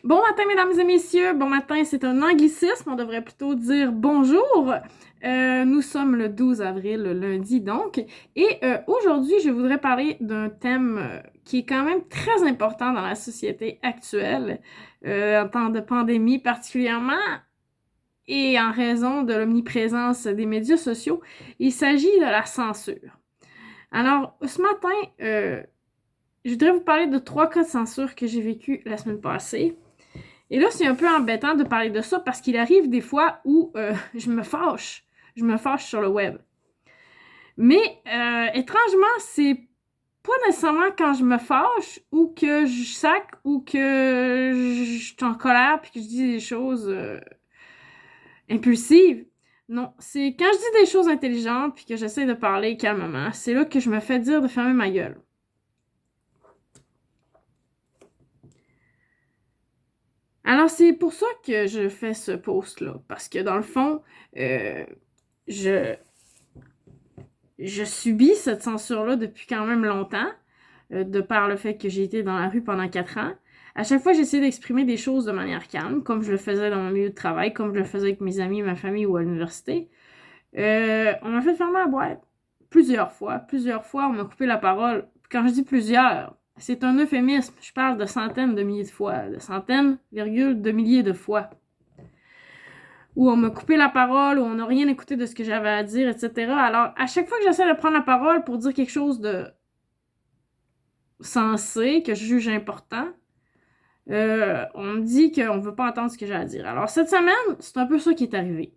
Bon matin, mesdames et messieurs. Bon matin, c'est un anglicisme. On devrait plutôt dire bonjour. Nous sommes le 12 avril, le lundi donc. Et aujourd'hui, je voudrais parler d'un thème qui est quand même très important dans la société actuelle, en temps de pandémie particulièrement, et en raison de l'omniprésence des médias sociaux. Il s'agit de la censure. Alors, ce matin, je voudrais vous parler de 3 cas de censure que j'ai vécu la semaine passée. Et là, c'est un peu embêtant de parler de ça parce qu'il arrive des fois où je me fâche. Je me fâche sur le web. Mais étrangement, c'est pas nécessairement quand je me fâche ou que je sac ou que je suis en colère puis que je dis des choses impulsives. Non, c'est quand je dis des choses intelligentes puis que j'essaie de parler calmement, c'est là que je me fais dire de fermer ma gueule. Alors, c'est pour ça que je fais ce post-là, parce que dans le fond, je, je subis cette censure-là depuis quand même longtemps, de par le fait que j'ai été dans la rue pendant 4 ans. À chaque fois, j'essayais d'exprimer des choses de manière calme, comme je le faisais dans mon milieu de travail, comme je le faisais avec mes amis, ma famille ou à l'université. On m'a fait fermer la boîte plusieurs fois. Plusieurs fois, on m'a coupé la parole. Quand je dis plusieurs, c'est un euphémisme. Je parle de centaines de milliers de fois. De centaines, virgule, de milliers de fois. Où on m'a coupé la parole, où on n'a rien écouté de ce que j'avais à dire, etc. Alors, à chaque fois que j'essaie de prendre la parole pour dire quelque chose de sensé, que je juge important, on me dit qu'on ne veut pas entendre ce que j'ai à dire. Alors, cette semaine, c'est un peu ça qui est arrivé.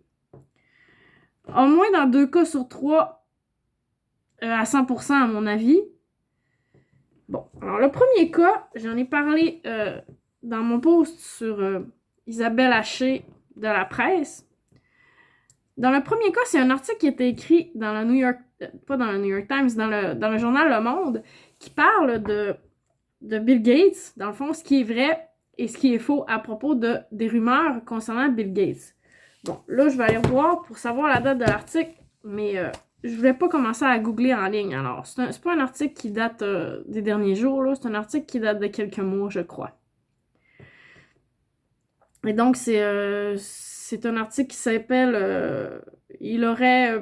Au moins dans 2 cas sur 3, à 100% à mon avis. Bon, alors le premier cas, j'en ai parlé dans mon post sur Isabelle Haché de la presse. Dans le premier cas, c'est un article qui a été écrit dans le New York, pas dans le New York Times, dans le journal Le Monde, qui parle de Bill Gates, dans le fond, ce qui est vrai et ce qui est faux à propos des rumeurs concernant Bill Gates. Bon, là, je vais aller voir pour savoir la date de l'article, mais je voulais pas commencer à googler en ligne. Alors, c'est pas un article qui date des derniers jours, là, c'est un article qui date de quelques mois, je crois. Et donc, c'est un article qui s'appelle il aurait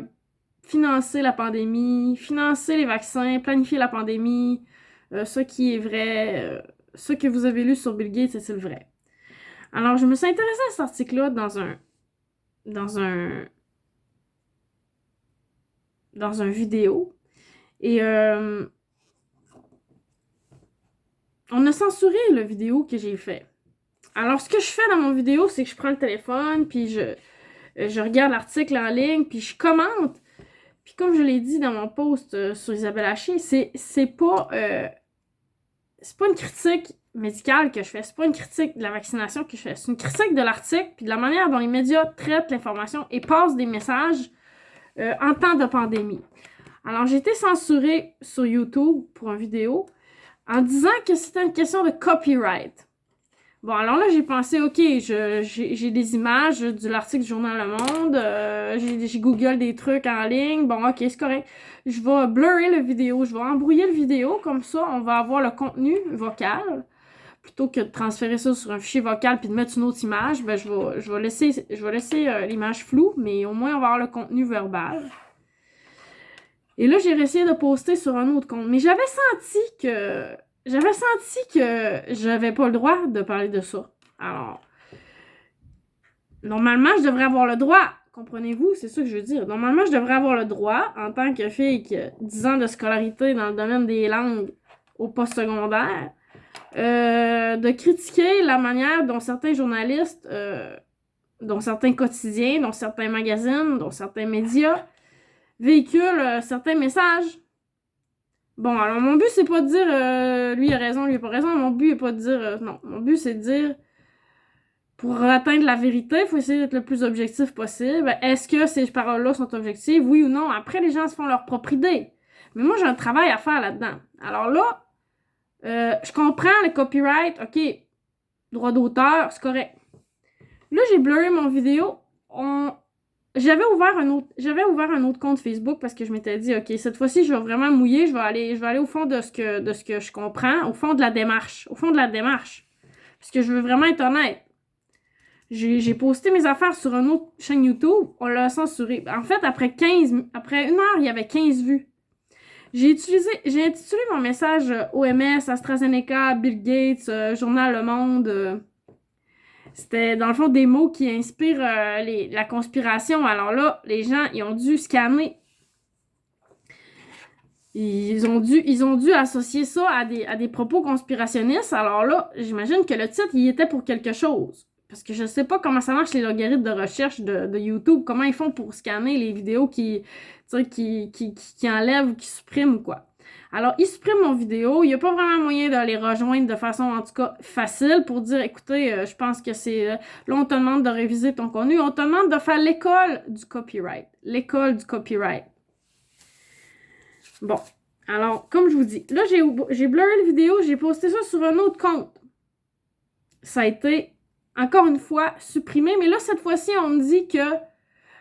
financé la pandémie, financé les vaccins, planifié la pandémie, ce qui est vrai, ce que vous avez lu sur Bill Gates, c'est le vrai. Alors, je me suis intéressée à cet article-là dans un vidéo. Et on a censuré la vidéo que j'ai fait. Alors, ce que je fais dans mon vidéo, c'est que je prends le téléphone, puis je regarde l'article en ligne, puis je commente. Puis comme je l'ai dit dans mon post sur Isabelle Haché, c'est pas une critique médicale que je fais, c'est pas une critique de la vaccination que je fais, c'est une critique de l'article, puis de la manière dont les médias traitent l'information et passent des messages en temps de pandémie. Alors, j'ai été censurée sur YouTube pour une vidéo en disant que c'était une question de copyright. Bon, alors là, j'ai pensé, OK, j'ai des images de l'article du Journal Le Monde, j'ai Google des trucs en ligne, bon, OK, c'est correct. Je vais blurrer la vidéo, je vais embrouiller le vidéo, comme ça, on va avoir le contenu vocal. Plutôt que de transférer ça sur un fichier vocal puis de mettre une autre image, ben je vais laisser l'image floue, mais au moins on va avoir le contenu verbal. Et là, j'ai essayé de poster sur un autre compte. Mais j'avais senti que j'avais pas le droit de parler de ça. Alors, normalement, je devrais avoir le droit. Comprenez-vous? C'est ça que je veux dire. Normalement, je devrais avoir le droit, en tant que fille qui a 10 ans de scolarité dans le domaine des langues au postsecondaire, de critiquer la manière dont certains journalistes, dont certains quotidiens, dont certains magazines, dont certains médias véhiculent certains messages. Bon, alors mon but, c'est pas de dire lui a raison, lui a pas raison. Mon but est pas de dire non. Mon but, c'est de dire pour atteindre la vérité, il faut essayer d'être le plus objectif possible. Est-ce que ces paroles-là sont objectives? Oui ou non? Après, les gens se font leur propre idée. Mais moi, j'ai un travail à faire là-dedans. Alors là, je comprends le copyright, ok, droit d'auteur, c'est correct. Là, j'ai blurré mon vidéo. J'avais ouvert un autre compte Facebook parce que je m'étais dit, ok, cette fois-ci, je vais vraiment mouiller, je vais aller au fond de ce que je comprends, au fond de la démarche. Parce que je veux vraiment être honnête. J'ai posté mes affaires sur une autre chaîne YouTube, on l'a censuré. En fait, après 1 heure, il y avait 15 vues. J'ai intitulé mon message OMS, AstraZeneca, Bill Gates, Journal Le Monde. C'était dans le fond des mots qui inspirent la conspiration. Alors là, les gens, ils ont dû scanner. Ils ont dû associer ça à des propos conspirationnistes. Alors là, j'imagine que le titre, il était pour quelque chose. Parce que je sais pas comment ça marche les logarithmes de recherche de YouTube. Comment ils font pour scanner les vidéos qui enlèvent ou qui suppriment ou quoi. Alors, ils suppriment mon vidéo. Il n'y a pas vraiment moyen de les rejoindre de façon, en tout cas, facile pour dire, écoutez, je pense que c'est... là, on te demande de réviser ton contenu. On te demande de faire l'école du copyright. L'école du copyright. Bon. Alors, comme je vous dis, là, j'ai blurré la vidéo. J'ai posté ça sur un autre compte. Ça a été, encore une fois, supprimé. Mais là, cette fois-ci, on me dit que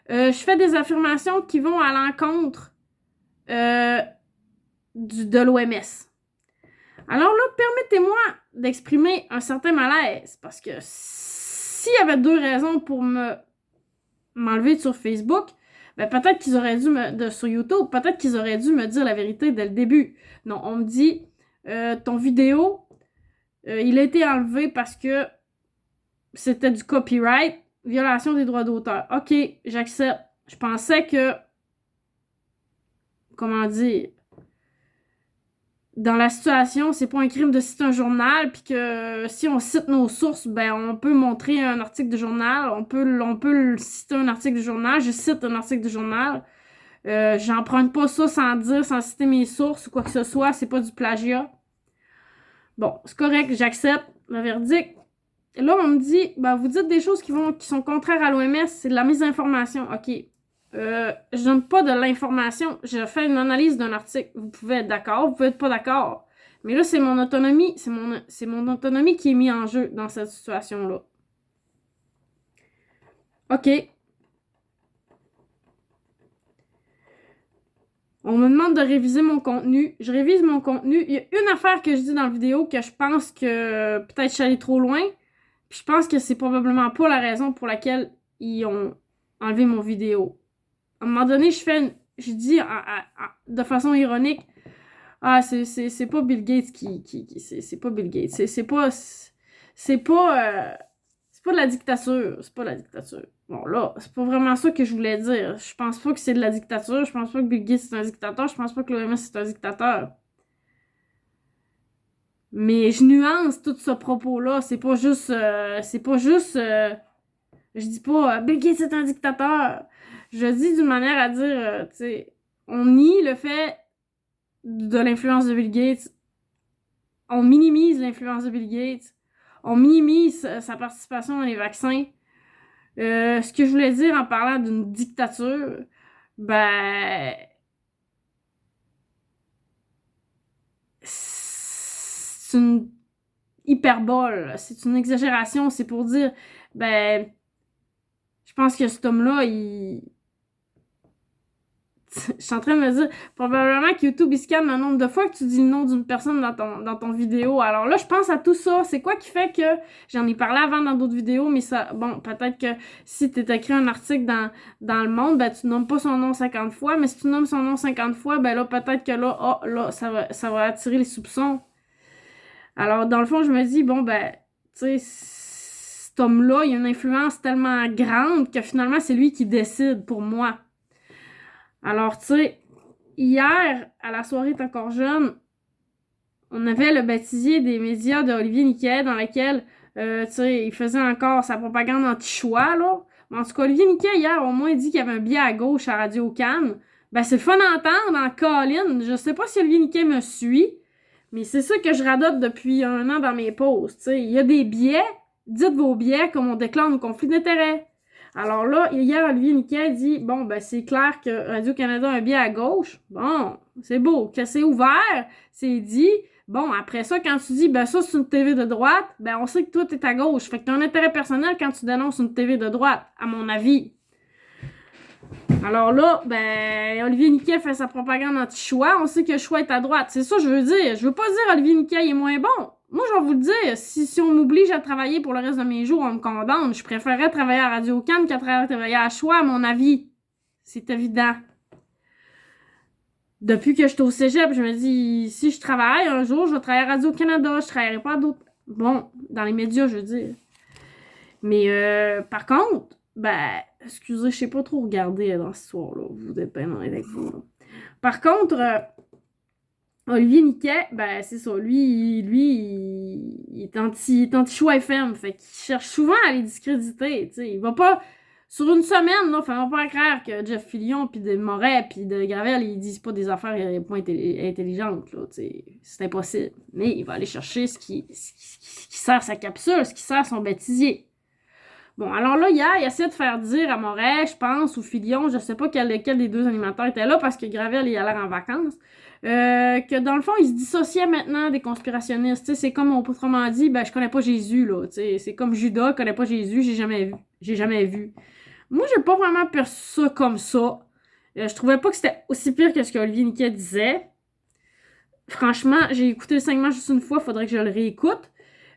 je fais des affirmations qui vont à l'encontre de l'OMS. Alors là, permettez-moi d'exprimer un certain malaise, parce que s'il y avait 2 raisons pour m'enlever sur Facebook, ben peut-être qu'ils auraient dû sur YouTube, peut-être qu'ils auraient dû me dire la vérité dès le début. Non, on me dit, ton vidéo, il a été enlevé parce que c'était du copyright, violation des droits d'auteur. Ok, j'accepte. Je pensais que, comment dire, dans la situation, c'est pas un crime de citer un journal, puis que si on cite nos sources, ben on peut montrer un article de journal, on peut citer un article de journal, je cite un article de journal, j'emprunte pas ça sans citer mes sources ou quoi que ce soit, c'est pas du plagiat. Bon, c'est correct, j'accepte le verdict. Là, on me dit, ben vous dites des choses qui sont contraires à l'OMS, c'est de la misinformation. Ok. Je donne pas de l'information, je fais une analyse d'un article. Vous pouvez être d'accord, vous pouvez être pas d'accord. Mais là, c'est mon autonomie, c'est mon autonomie qui est mise en jeu dans cette situation-là. OK. On me demande de réviser mon contenu. Je révise mon contenu. Il y a une affaire que je dis dans la vidéo que je pense que peut-être je suis allée trop loin. Puis je pense que c'est probablement pas la raison pour laquelle ils ont enlevé mon vidéo. À un moment donné, je dis de façon ironique, ah, c'est pas Bill Gates c'est pas Bill Gates. C'est pas de la dictature. C'est pas de la dictature. Bon, là, c'est pas vraiment ça que je voulais dire. Je pense pas que c'est de la dictature. Je pense pas que Bill Gates c'est un dictateur. Je pense pas que l'OMS c'est un dictateur. Mais je nuance tout ce propos-là. C'est pas juste... je dis pas Bill Gates est un dictateur. Je dis d'une manière à dire, tu sais, on nie le fait de l'influence de Bill Gates. On minimise l'influence de Bill Gates. On minimise sa participation dans les vaccins. Ce que je voulais dire en parlant d'une dictature, ben... c'est une hyperbole. C'est une exagération. C'est pour dire, ben... je pense que cet homme-là, je suis en train de me dire, probablement que YouTube, il scanne le nombre de fois que tu dis le nom d'une personne dans ton vidéo. Alors là, je pense à tout ça. C'est quoi qui fait que, j'en ai parlé avant dans d'autres vidéos, mais ça, bon, peut-être que si tu écrit un article dans Le Monde, ben tu nommes pas son nom 50 fois, mais si tu nommes son nom 50 fois, ben là, peut-être que là, oh, là, ça va attirer les soupçons. Alors, dans le fond, je me dis, bon, ben, tu sais, cet homme-là, il a une influence tellement grande que finalement, c'est lui qui décide pour moi. Alors, tu sais, hier, à la soirée T'es encore jeune, on avait le bêtisier des médias d'Olivier Niquet dans lequel, tu sais, il faisait encore sa propagande anti-choix, là. Mais en tout cas, Olivier Niquet, hier, au moins, il dit qu'il y avait un biais à gauche à Radio-Can. Ben, c'est le fun d'entendre en colline. Je sais pas si Olivier Niquet me suit, mais c'est ça que je radote depuis 1 an dans mes posts, tu sais. Il y a des biais, dites vos biais comme on déclare nos conflits d'intérêts. Alors là, hier, Olivier Niquet dit, bon, ben c'est clair que Radio-Canada a un biais à gauche. Bon, c'est beau, que c'est ouvert, c'est dit. Bon, après ça, quand tu dis, ben ça, c'est une TV de droite, ben on sait que toi, t'es à gauche. Fait que t'as un intérêt personnel quand tu dénonces une TV de droite, à mon avis. Alors là, ben, Olivier Niquet fait sa propagande anti-choix. On sait que le choix est à droite. C'est ça que je veux dire. Je veux pas dire Olivier Niquet est moins bon. Moi, je vais vous le dire, si on m'oblige à travailler pour le reste de mes jours, on me condamne. Je préférerais travailler à Radio-Can qu'à travailler à Choix, à mon avis. C'est évident. Depuis que je suis au cégep, je me dis, si je travaille un jour, je vais travailler à Radio-Canada, je travaillerai pas à d'autres... Bon, dans les médias, je veux dire. Mais par contre, excusez, je sais pas trop regarder dans cette histoire-là. Vous êtes bien honnête avec vous. Là. Par contre, Olivier Niquet, c'est ça. Lui, il est anti-choix FM. Fait qu'il cherche souvent à les discréditer. T'sais. Il va pas. Sur une semaine, là, fais-moi pas croire que Jeff Fillion, puis de Moret, puis de Gravel, ils disent pas des affaires pas intelligentes. Là, c'est impossible. Mais il va aller chercher ce qui sert sa capsule, ce qui sert son bêtisier. Bon, alors là, hier, il essaie de faire dire à Moret, je pense, ou Filion, je sais pas quel des deux animateurs était là, parce que Gravel, il a l'air en vacances, que dans le fond, il se dissociait maintenant des conspirationnistes. T'sais, c'est comme, autrement dit, je connais pas Jésus, là. T'sais, c'est comme Judas, connais pas Jésus, j'ai jamais vu. Moi, j'ai pas vraiment perçu ça comme ça. Je trouvais pas que c'était aussi pire que ce qu'Olivier Niquet disait. Franchement, j'ai écouté le segment juste une fois, faudrait que je le réécoute.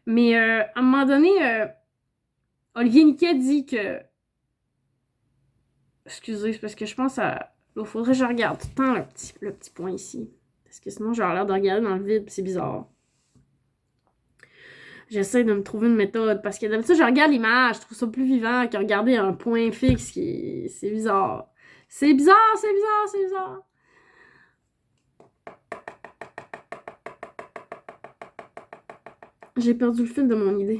Mais à un moment donné... Olivier Niquet dit que... Excusez, c'est parce que je pense à... Il faudrait que je regarde tout le temps le petit point ici. Parce que sinon, j'ai l'air de regarder dans le vide, c'est bizarre. J'essaie de me trouver une méthode. Parce que d'habitude, je regarde l'image, je trouve ça plus vivant que regarder un point fixe qui... C'est bizarre. C'est bizarre. J'ai perdu le fil de mon idée.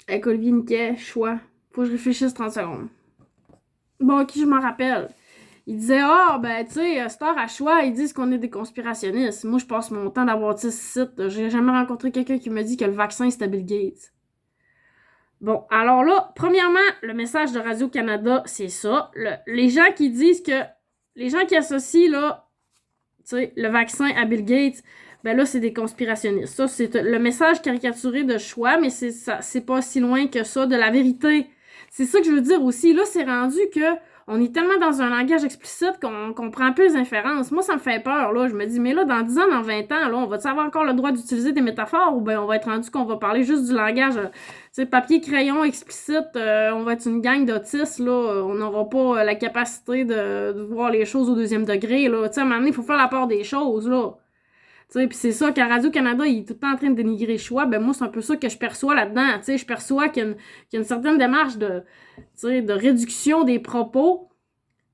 Avec Olivier Niquet, choix. Faut que je réfléchisse 30 secondes. Bon, ok, je m'en rappelle. Il disait, tu sais, Star à choix, ils disent qu'on est des conspirationnistes. Moi, je passe mon temps d'avoir ce site. J'ai jamais rencontré quelqu'un qui me dit que le vaccin, c'était Bill Gates. Bon, alors là, premièrement, le message de Radio-Canada, c'est ça. Les gens qui disent que... Les gens qui associent, là, tu sais, le vaccin à Bill Gates, là, c'est des conspirationnistes. Ça, c'est le message caricaturé de choix, mais c'est pas si loin que ça de la vérité. C'est ça que je veux dire aussi. Là, c'est rendu que on est tellement dans un langage explicite qu'on comprend plus les inférences. Moi, ça me fait peur, là. Je me dis, mais là, dans 10 ans, dans 20 ans, là, on va-tu avoir encore le droit d'utiliser des métaphores ou bien on va être rendu qu'on va parler juste du langage, tu sais, papier, crayon, explicite, on va être une gang d'autistes, là. On n'aura pas la capacité de voir les choses au deuxième degré, là. Tu sais, à un moment donné, il faut faire la part des choses, là. Puis c'est ça, quand Radio-Canada il est tout le temps en train de dénigrer le choix, moi, c'est un peu ça que je perçois là-dedans. Tu sais, je perçois qu'il y a une certaine démarche de réduction des propos,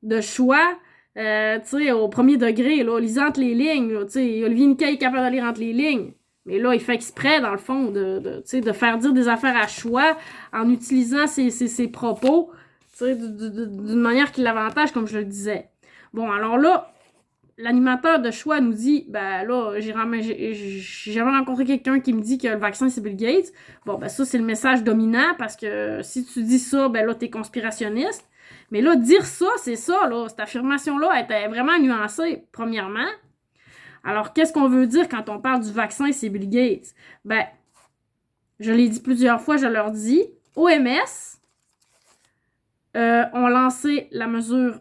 de choix, tu sais, au premier degré, là, lisant entre les lignes. Là, tu sais, Olivier Niquet est capable de lire entre les lignes. Mais là, il fait exprès, dans le fond, tu sais, de faire dire des affaires à choix en utilisant ses propos, tu sais, d'une manière qui l'avantage, comme je le disais. Bon, alors là, l'animateur de choix nous dit, là, j'ai jamais rencontré quelqu'un qui me dit que le vaccin, c'est Bill Gates. Bon, ça, c'est le message dominant parce que si tu dis ça, là, t'es conspirationniste. Mais là, dire ça, c'est ça, là. Cette affirmation-là était vraiment nuancée, premièrement. Alors, qu'est-ce qu'on veut dire quand on parle du vaccin, c'est Bill Gates? Je l'ai dit plusieurs fois, je leur dis, OMS ont lancé la mesure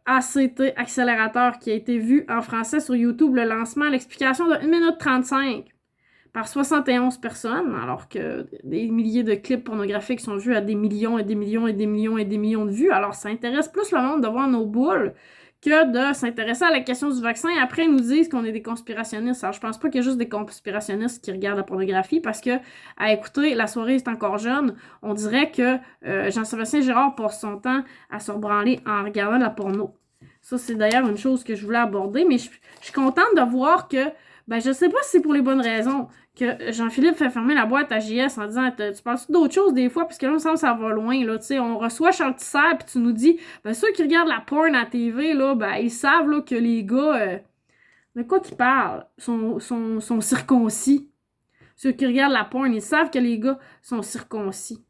ACT, accélérateur, qui a été vu en français sur YouTube, le lancement, l'explication de 1 minute 35 par 71 personnes, alors que des milliers de clips pornographiques sont vus à des millions et des millions et des millions et des millions de vues. Alors, ça intéresse plus le monde de voir nos boules que de s'intéresser à la question du vaccin. Après, ils nous disent qu'on est des conspirationnistes. Alors, je pense pas qu'il y a juste des conspirationnistes qui regardent la pornographie parce que, à écouter La soirée est encore jeune, on dirait que Jean-Sébastien Girard passe son temps à se rebranler en regardant de la porno. Ça, c'est d'ailleurs une chose que je voulais aborder, mais je suis contente de voir que, je sais pas si c'est pour les bonnes raisons, que Jean-Philippe fait fermer la boîte à JS en disant tu parles d'autres choses des fois, parce que là, il me semble que ça va loin, là, tu sais, on reçoit Charles Tisser, puis tu nous dis, ceux qui regardent la porn à TV, là, ils savent, là, que les gars, de quoi qu'ils parlent, sont circoncis. Ceux qui regardent la porn, ils savent que les gars sont circoncis.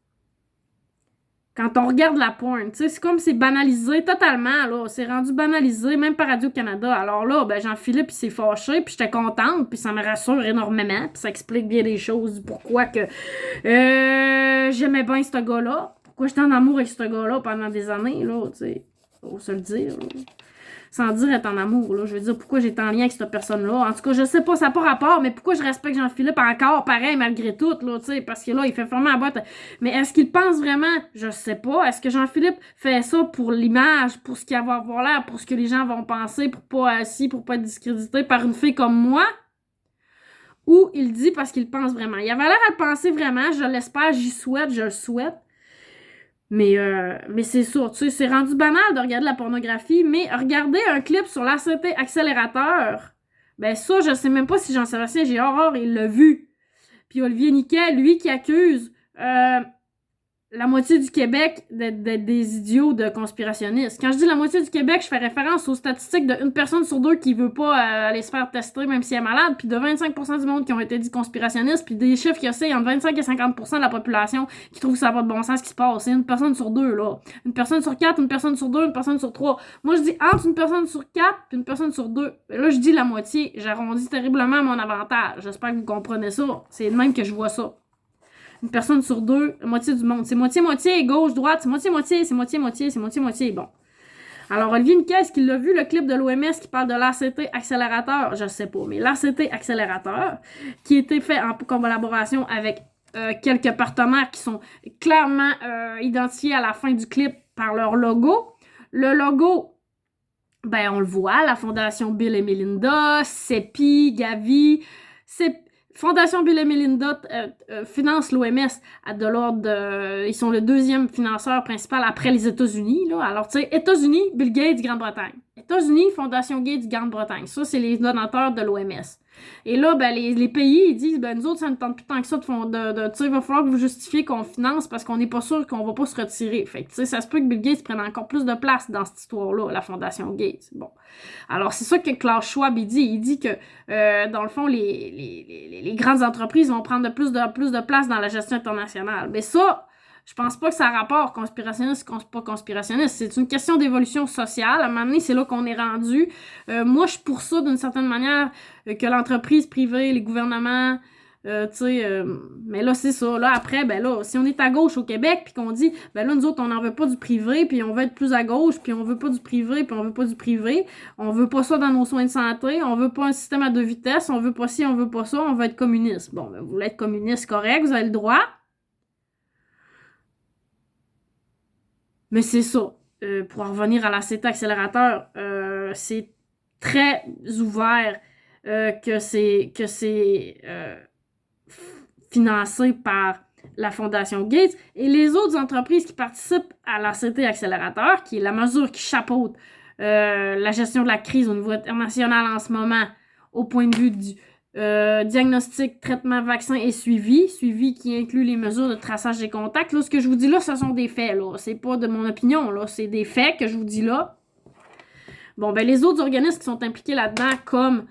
Quand on regarde la porn, tu sais, c'est comme c'est banalisé totalement, là. C'est rendu banalisé, même par Radio-Canada. Alors là, Jean-Philippe, il s'est fâché, puis j'étais contente, puis ça me rassure énormément, puis ça explique bien les choses, du pourquoi que j'aimais bien ce gars-là, pourquoi j'étais en amour avec ce gars-là pendant des années, là, tu sais. Faut se le dire, là. sans dire être en amour, là. Je veux dire, pourquoi j'étais en lien avec cette personne-là. En tout cas, je sais pas, ça n'a pas rapport, mais pourquoi je respecte Jean-Philippe encore, pareil, malgré tout, là, tu sais, parce que là, il fait fermer la boîte. Mais est-ce qu'il pense vraiment? Je sais pas. Est-ce que Jean-Philippe fait ça pour l'image, pour ce qu'il va avoir l'air, pour ce que les gens vont penser, pour pas être discrédité par une fille comme moi? Ou il dit parce qu'il pense vraiment? Il avait l'air à le penser vraiment, je l'espère, j'y souhaite, je le souhaite. Mais c'est ça, tu sais, c'est rendu banal de regarder la pornographie, mais regarder un clip sur l'ACT accélérateur, ben ça, je sais même pas si Jean-Sébastien Girard, il l'a vu. Puis Olivier Niquet, lui, qui accuse la moitié du Québec d'être des idiots de conspirationnistes. Quand je dis la moitié du Québec, je fais référence aux statistiques d'une personne sur deux qui veut pas aller se faire tester même si elle est malade, puis de 25% du monde qui ont été dit conspirationnistes, puis des chiffres qu'il y a, c'est entre 25 et 50% de la population qui trouve que ça n'a pas de bon sens ce qui se passe. C'est une personne sur deux, là. Une personne sur quatre, une personne sur deux, une personne sur trois. Moi, je dis entre une personne sur quatre puis une personne sur deux. Là, je dis la moitié. J'arrondis terriblement à mon avantage. J'espère que vous comprenez ça. C'est de même que je vois ça. Une personne sur deux, la moitié du monde. C'est moitié-moitié, gauche-droite, c'est moitié-moitié, c'est moitié-moitié, c'est moitié-moitié. Bon. Alors, Olivier Niquet, est-ce qu'il l'a vu, le clip de l'OMS qui parle de l'ACT accélérateur? Je sais pas, mais l'ACT accélérateur, qui a été fait en collaboration avec quelques partenaires qui sont clairement identifiés à la fin du clip par leur logo. Le logo, ben, on le voit, la Fondation Bill et Melinda, CEPI, Gavi, Fondation Bill et Melinda finance l'OMS à de l'ordre de... Ils sont le deuxième financeur principal après les États-Unis, là. Alors, tu sais, États-Unis, Bill Gates, Grande-Bretagne. États-Unis, Fondation Gates, Grande-Bretagne. Ça, c'est les donateurs de l'OMS. Et là, ben, les pays, ils disent, ben, nous autres, ça ne tente plus tant que ça tu sais, il va falloir que vous justifiez qu'on finance parce qu'on n'est pas sûr qu'on va pas se retirer. Fait que, tu sais, ça se peut que Bill Gates prenne encore plus de place dans cette histoire-là, la Fondation Gates. Bon. Alors, c'est ça que Klaus Schwab, il dit. Il dit que, dans le fond, les grandes entreprises vont prendre de plus de place dans la gestion internationale. Mais ça, je pense pas que ça a rapport conspirationniste, pas conspirationniste. C'est une question d'évolution sociale. À un moment donné, c'est là qu'on est rendu. Moi, je suis pour ça, d'une certaine manière, que l'entreprise privée, les gouvernements, tu sais, mais là, c'est ça. Là, après, ben là, si on est à gauche au Québec, puis qu'on dit, ben là, nous autres, on n'en veut pas du privé, puis on veut être plus à gauche, puis on veut pas du privé, puis on veut pas du privé, on veut pas ça dans nos soins de santé, on veut pas un système à deux vitesses, on veut pas ci, on veut pas ça, on veut être communiste. Bon, ben, vous voulez être communiste, correct, vous avez le droit. Mais c'est ça. Pour en revenir à l'ACT accélérateur, c'est très ouvert que c'est financé par la Fondation Gates et les autres entreprises qui participent à l'ACT accélérateur, qui est la mesure qui chapeaute la gestion de la crise au niveau international en ce moment, au point de vue du diagnostic, traitement, vaccin et suivi qui inclut les mesures de traçage des contacts. Là, ce que je vous dis là, ce sont des faits, là. C'est pas de mon opinion, là. C'est des faits que je vous dis là. Bon, ben, les autres organismes qui sont impliqués là-dedans, comme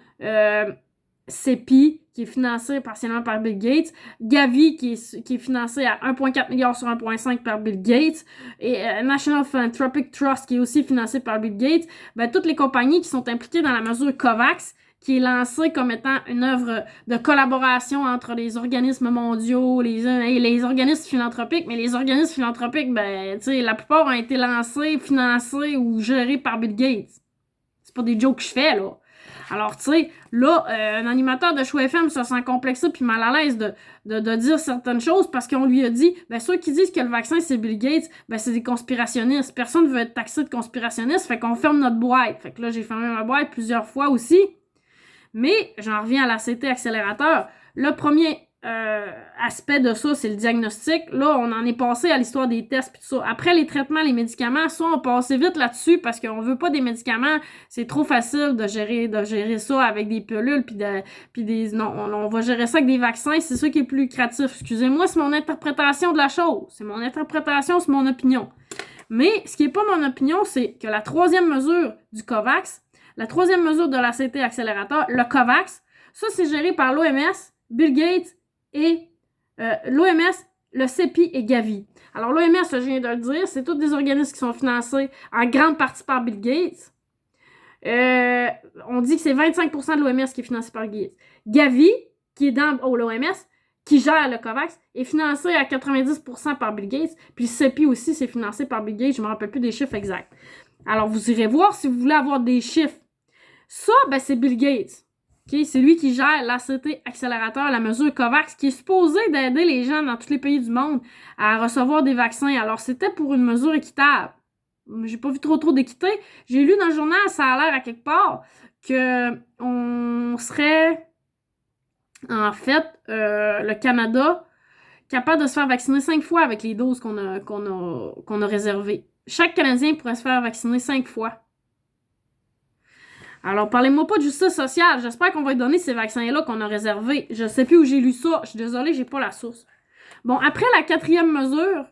CEPI, qui est financé partiellement par Bill Gates, Gavi, qui est financé à 1,4 milliard sur 1,5 par Bill Gates, et National Philanthropic Trust, qui est aussi financé par Bill Gates, ben, toutes les compagnies qui sont impliquées dans la mesure COVAX, qui est lancée comme étant une œuvre de collaboration entre les organismes mondiaux, les organismes philanthropiques, mais les organismes philanthropiques, ben, tu sais, la plupart ont été lancés, financés ou gérés par Bill Gates. C'est pas des jokes que je fais, là. Alors, tu sais, là, un animateur de Choix FM se sent complexé puis mal à l'aise de dire certaines choses parce qu'on lui a dit, ben, ceux qui disent que le vaccin, c'est Bill Gates, ben, c'est des conspirationnistes. Personne ne veut être taxé de conspirationniste, fait qu'on ferme notre boîte. Fait que là, j'ai fermé ma boîte plusieurs fois aussi. Mais, j'en reviens à l'ACT accélérateur. Le premier aspect de ça, c'est le diagnostic. Là, on en est passé à l'histoire des tests pis tout ça. Après les traitements, les médicaments, ça, on passait vite là-dessus parce qu'on veut pas des médicaments. C'est trop facile de gérer ça avec des pilules non, on va gérer ça avec des vaccins. C'est ça qui est plus lucratif. Excusez-moi, c'est mon interprétation de la chose. C'est mon interprétation, c'est mon opinion. Mais, ce qui est pas mon opinion, c'est que la troisième mesure du COVAX, la troisième mesure de l'ACT accélérateur, le COVAX, ça, c'est géré par l'OMS, Bill Gates et l'OMS, le CEPI et Gavi. Alors, l'OMS, je viens de le dire, c'est tous des organismes qui sont financés en grande partie par Bill Gates. On dit que c'est 25% de l'OMS qui est financé par Gates. Gavi, qui est dans l'OMS, qui gère le COVAX, est financé à 90% par Bill Gates. Puis le CEPI aussi, c'est financé par Bill Gates. Je ne me rappelle plus des chiffres exacts. Alors, vous irez voir si vous voulez avoir des chiffres. Ça, ben, c'est Bill Gates. Okay? C'est lui qui gère l'ACT accélérateur, la mesure COVAX, qui est supposée d'aider les gens dans tous les pays du monde à recevoir des vaccins. Alors, c'était pour une mesure équitable. J'ai pas vu trop d'équité. J'ai lu dans le journal, ça a l'air à quelque part, que on serait, en fait, le Canada, capable de se faire vacciner 5 fois avec les doses qu'on a réservées. Chaque Canadien pourrait se faire vacciner 5 fois. Alors, parlez-moi pas de justice sociale. J'espère qu'on va donner ces vaccins-là qu'on a réservés. Je sais plus où j'ai lu ça. Je suis désolée, j'ai pas la source. Bon, après la 4e mesure,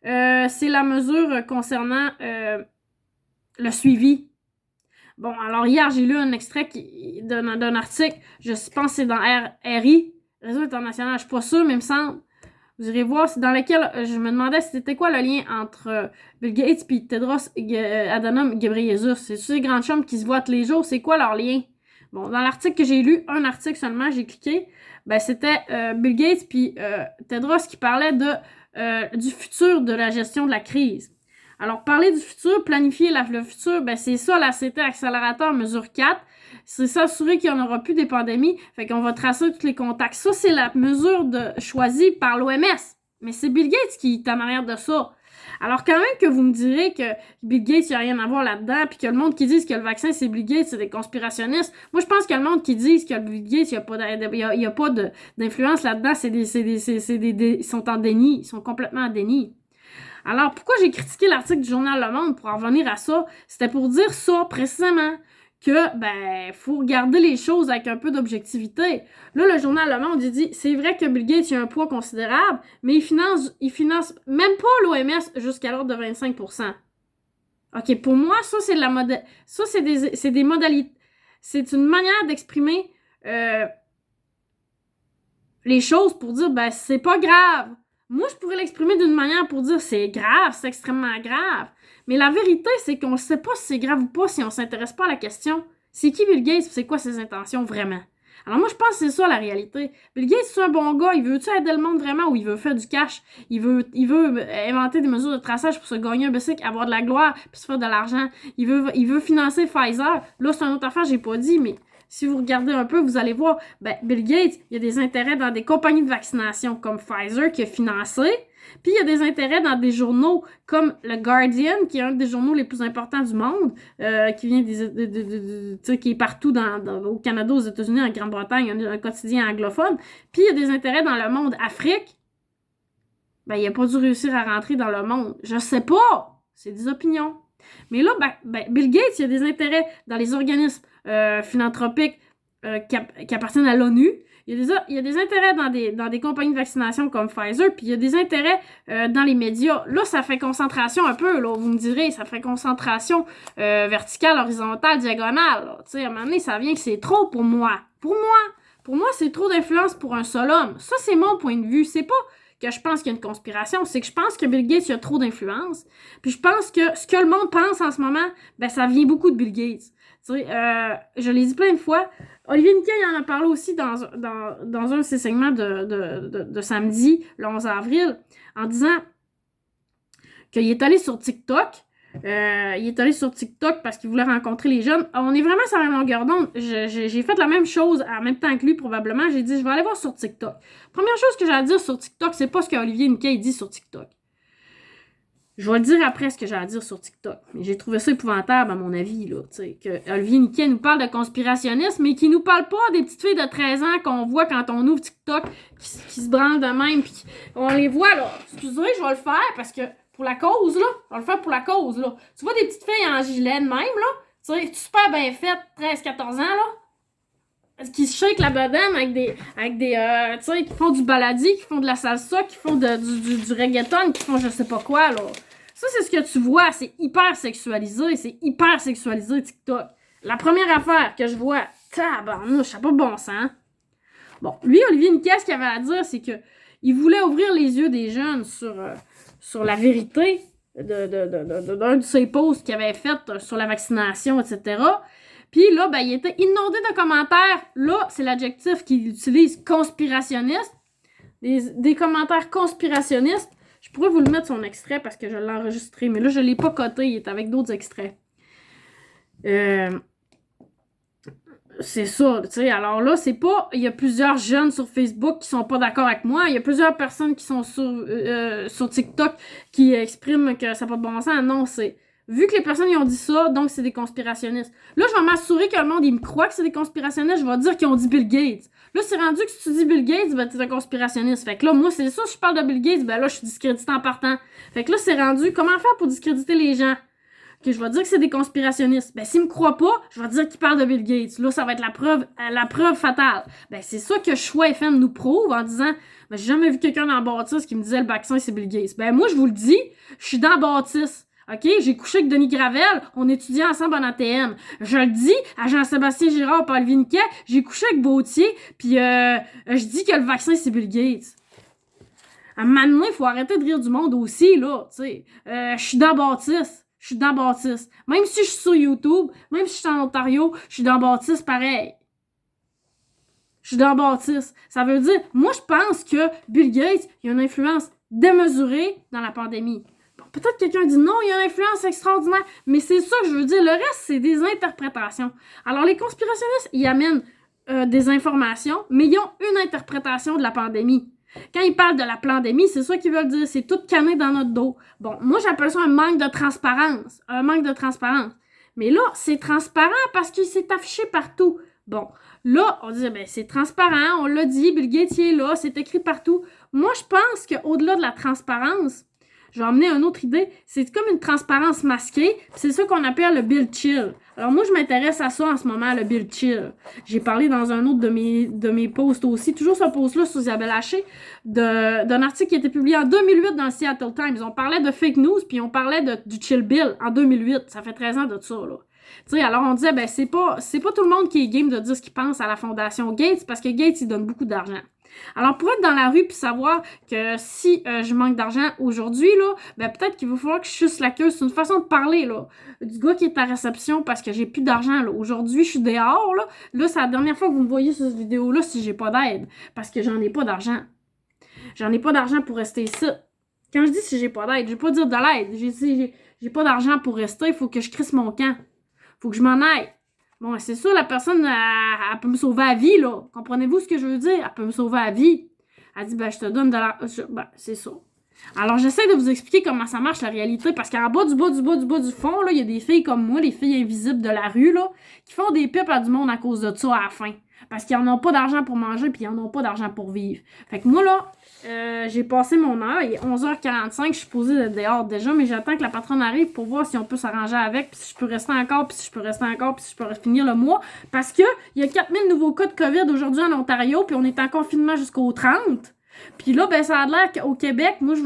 c'est la mesure concernant le suivi. Bon, alors hier, j'ai lu un extrait d'un article, je pense que c'est dans RI, Réseau international, je suis pas sûre, mais il me semble. Vous irez voir, c'est dans lequel je me demandais c'était quoi le lien entre Bill Gates et Tedros Adhanom Ghebreyesus. C'est ces grands chums qui se voient tous les jours, c'est quoi leur lien? Bon, dans l'article que j'ai lu, un article seulement, j'ai cliqué, ben c'était Bill Gates puis Tedros qui parlait du futur de la gestion de la crise. Alors, parler du futur, planifier le futur, ben c'est ça, l'ACT accélérateur mesure 4. C'est s'assurer qu'il n'y en aura plus des pandémies. Fait qu'on va tracer tous les contacts. Ça, c'est la mesure choisie par l'OMS. Mais c'est Bill Gates qui est en arrière de ça. Alors, quand même que vous me direz que Bill Gates, il n'y a rien à voir là-dedans, puis que le monde qui dit que le vaccin, c'est Bill Gates, c'est des conspirationnistes. Moi, je pense que le monde qui dit que Bill Gates, il n'y a pas d'influence là-dedans, ils sont en déni. Ils sont complètement en déni. Alors, pourquoi j'ai critiqué l'article du journal Le Monde pour en revenir à ça? C'était pour dire ça, précisément, que, ben, faut regarder les choses avec un peu d'objectivité. Là, le journal Le Monde, il dit, c'est vrai que Bill Gates a un poids considérable, mais il finance même pas l'OMS jusqu'à l'ordre de 25%. OK, pour moi, ça, c'est des modalités. C'est une manière d'exprimer les choses pour dire, ben, c'est pas grave. Moi, je pourrais l'exprimer d'une manière pour dire c'est grave, c'est extrêmement grave. Mais la vérité, c'est qu'on ne sait pas si c'est grave ou pas si on s'intéresse pas à la question. C'est qui Bill Gates? C'est quoi ses intentions vraiment? Alors moi, je pense que c'est ça la réalité. Bill Gates, c'est un bon gars. Il veut-tu aider le monde vraiment ou il veut faire du cash? Il veut inventer des mesures de traçage pour se gagner un bicycle, avoir de la gloire puis se faire de l'argent. Il veut financer Pfizer. Là, c'est une autre affaire, j'ai pas dit, mais si vous regardez un peu, vous allez voir, ben, Bill Gates, il y a des intérêts dans des compagnies de vaccination comme Pfizer qui a financé, puis il y a des intérêts dans des journaux comme le Guardian, qui est un des journaux les plus importants du monde, qui vient qui est partout au Canada, aux États-Unis, en Grande-Bretagne, un quotidien anglophone. Puis il y a des intérêts dans le monde Afrique. Ben, il n'a pas dû réussir à rentrer dans le monde. Je sais pas. C'est des opinions. Mais là, Bill Gates, il y a des intérêts dans les organismes philanthropiques qui appartiennent à l'ONU. Il y a des intérêts dans des compagnies de vaccination comme Pfizer, puis il y a des intérêts dans les médias. Là, ça fait concentration un peu, là, vous me direz, ça fait concentration verticale, horizontale, diagonale. Tu sais, à un moment donné, ça vient que c'est trop pour moi. Pour moi, c'est trop d'influence pour un seul homme. Ça, c'est mon point de vue. C'est pas que je pense qu'il y a une conspiration, c'est que je pense que Bill Gates, il a trop d'influence. Puis je pense que ce que le monde pense en ce moment, ben ça vient beaucoup de Bill Gates. Tu sais, je l'ai dit plein de fois. Olivier Niquet, il en a parlé aussi dans un de ses segments de samedi, le 11 avril, en disant qu'il est allé sur TikTok. Il est allé sur TikTok parce qu'il voulait rencontrer les jeunes. On est vraiment sur la même longueur d'onde. J'ai fait la même chose en même temps que lui, probablement. J'ai dit, je vais aller voir sur TikTok. Première chose que j'ai à dire sur TikTok, c'est pas ce qu'Olivier Niquet dit sur TikTok. Je vais le dire après ce que j'ai à dire sur TikTok. Mais j'ai trouvé ça épouvantable, à mon avis, là. Tu sais, que Olivier Niquet nous parle de conspirationnisme, mais qui nous parle pas des petites filles de 13 ans qu'on voit quand on ouvre TikTok, qui se branlent de même, puis on les voit, là. Excusez, je vais le faire parce que pour la cause, là. On va le faire pour la cause, là. Tu vois des petites filles en gilet de même, là. Tu sais, super bien faites, 13-14 ans, là. Qui se shake la bedaine avec des tu sais, qui font du baladi, qui font de la salsa, qui font du reggaeton, qui font je sais pas quoi, là. Ça, c'est ce que tu vois. C'est hyper sexualisé. TikTok. La première affaire que je vois, tabarnouche, ça n'a pas de bon sens. Bon, lui, Olivier Niquet, ce qu'il avait à dire, c'est que il voulait ouvrir les yeux des jeunes sur la vérité d'un de ses posts qu'il avait fait sur la vaccination, etc. Puis là, ben, il était inondé de commentaires. Là, c'est l'adjectif qu'il utilise, conspirationniste. Des commentaires conspirationnistes. Je pourrais vous le mettre son extrait parce que je l'ai enregistré, mais là, je ne l'ai pas coté, il est avec d'autres extraits. C'est ça, tu sais. Alors là, c'est pas... Il y a plusieurs jeunes sur Facebook qui sont pas d'accord avec moi. Il y a plusieurs personnes qui sont sur TikTok qui expriment que ça n'a pas de bon sens. Non, c'est... Vu que les personnes ils ont dit ça, donc c'est des conspirationnistes. Là, je vais m'assurer que le monde, il me croit que c'est des conspirationnistes. Je vais dire qu'ils ont dit Bill Gates. Là, c'est rendu que si tu dis Bill Gates, ben t'es un conspirationniste. Fait que là, moi, c'est ça, si je parle de Bill Gates, ben là, je suis discrédité en partant. Fait que là, c'est rendu... Comment faire pour discréditer les gens? Que je vais dire que c'est des conspirationnistes. Ben, s'ils me croient pas, je vais dire qu'ils parlent de Bill Gates. Là, ça va être la preuve fatale. Ben, c'est ça que Choix FM nous prouve en disant, ben, j'ai jamais vu quelqu'un dans la bâtisse qui me disait le vaccin, c'est Bill Gates. Ben, moi, je vous le dis, je suis dans la bâtisse. OK? J'ai couché avec Denis Gravel, on étudiait ensemble en ATM. Je le dis à Jean-Sébastien Girard, Paul Vinquet, j'ai couché avec Bautier, puis je dis que le vaccin, c'est Bill Gates. À un moment donné, il faut arrêter de rire du monde aussi, là, tu sais. Je suis dans la bâtisse. Je suis dans Baptiste. Même si je suis sur YouTube, même si je suis en Ontario, je suis dans Baptiste pareil. Je suis dans Baptiste. Ça veut dire, moi, je pense que Bill Gates, il a une influence démesurée dans la pandémie. Bon, peut-être quelqu'un dit non, il a une influence extraordinaire, mais c'est ça que je veux dire. Le reste, c'est des interprétations. Alors, les conspirationnistes, ils amènent des informations, mais ils ont une interprétation de la pandémie. Quand ils parlent de la pandémie, c'est ça qu'ils veulent dire. C'est tout canné dans notre dos. Bon, moi, j'appelle ça un manque de transparence. Un manque de transparence. Mais là, c'est transparent parce qu'il s'est affiché partout. Bon, là, on dit, ben, c'est transparent, on l'a dit, Bill Gates il est là, c'est écrit partout. Moi, je pense qu'au-delà de la transparence, je vais emmener une autre idée, c'est comme une transparence masquée, c'est ça qu'on appelle le Bill Chill. Alors moi, je m'intéresse à ça en ce moment, le Bill Chill. J'ai parlé dans un autre de mes posts aussi, toujours ce post-là sur Isabelle Haché, d'un article qui a été publié en 2008 dans le Seattle Times. On parlait de fake news, puis on parlait du Chill Bill en 2008. Ça fait 13 ans de ça, là. Tu sais, alors on disait, ben c'est pas tout le monde qui est game de dire ce qu'il pense à la fondation Gates, parce que Gates, il donne beaucoup d'argent. Alors, pour être dans la rue puis savoir que si je manque d'argent aujourd'hui, là, ben peut-être qu'il va falloir que je suce la queue. C'est une façon de parler, là, du gars qui est à réception parce que j'ai plus d'argent, là. Aujourd'hui, je suis dehors, là. Là, c'est la dernière fois que vous me voyez sur cette vidéo-là si j'ai pas d'aide. Parce que j'en ai pas d'argent. J'en ai pas d'argent pour rester ici. Quand je dis si j'ai pas d'aide, je vais pas dire de l'aide. J'ai pas d'argent pour rester, il faut que je crisse mon camp. Faut que je m'en aille. Bon, c'est sûr, la personne, elle peut me sauver la vie, là. Comprenez-vous ce que je veux dire? Elle peut me sauver la vie. Elle dit, ben, je te donne de la... Ben, c'est ça. Alors, j'essaie de vous expliquer comment ça marche, la réalité, parce qu'en bas, du fond, là, il y a des filles comme moi, les filles invisibles de la rue, là, qui font des pipes à du monde à cause de ça à la fin. Parce qu'ils n'en ont pas d'argent pour manger, puis ils n'en ont pas d'argent pour vivre. Fait que moi, là, j'ai passé mon heure, il est 11h45, je suis posée d'être dehors déjà, mais j'attends que la patronne arrive pour voir si on peut s'arranger avec, puis si je peux rester encore, puis si je peux rester encore, puis si je peux finir le mois. Parce que il y a 4000 nouveaux cas de COVID aujourd'hui en Ontario, puis on est en confinement jusqu'au 30. Puis là, ben, ça a l'air qu'au Québec, moi, je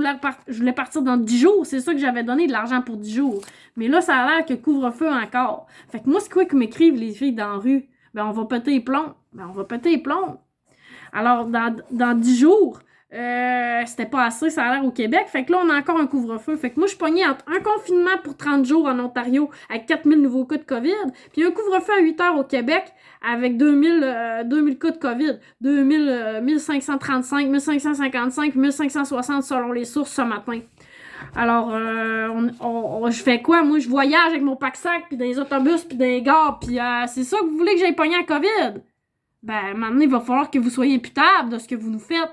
voulais partir dans 10 jours. C'est ça que j'avais donné de l'argent pour 10 jours. Mais là, ça a l'air que couvre-feu encore. Fait que moi, c'est quoi qu'ils m'écrivent, les filles dans la rue? Ben, on va péter les plombs. Ben, on va péter les plombs. Alors, dans 10 jours, c'était pas assez, ça a l'air au Québec. Fait que là, on a encore un couvre-feu. Fait que moi, je suis pognée entre un confinement pour 30 jours en Ontario avec 4000 nouveaux cas de COVID, puis un couvre-feu à 8 heures au Québec avec 2000 cas de COVID. 1535, 1555, 1560 selon les sources ce matin. Alors, je fais quoi? Moi, je voyage avec mon pack-sac, puis des autobus, puis des gares, puis c'est ça que vous voulez que j'aille pogner à COVID? Ben, maintenant, il va falloir que vous soyez imputable de ce que vous nous faites.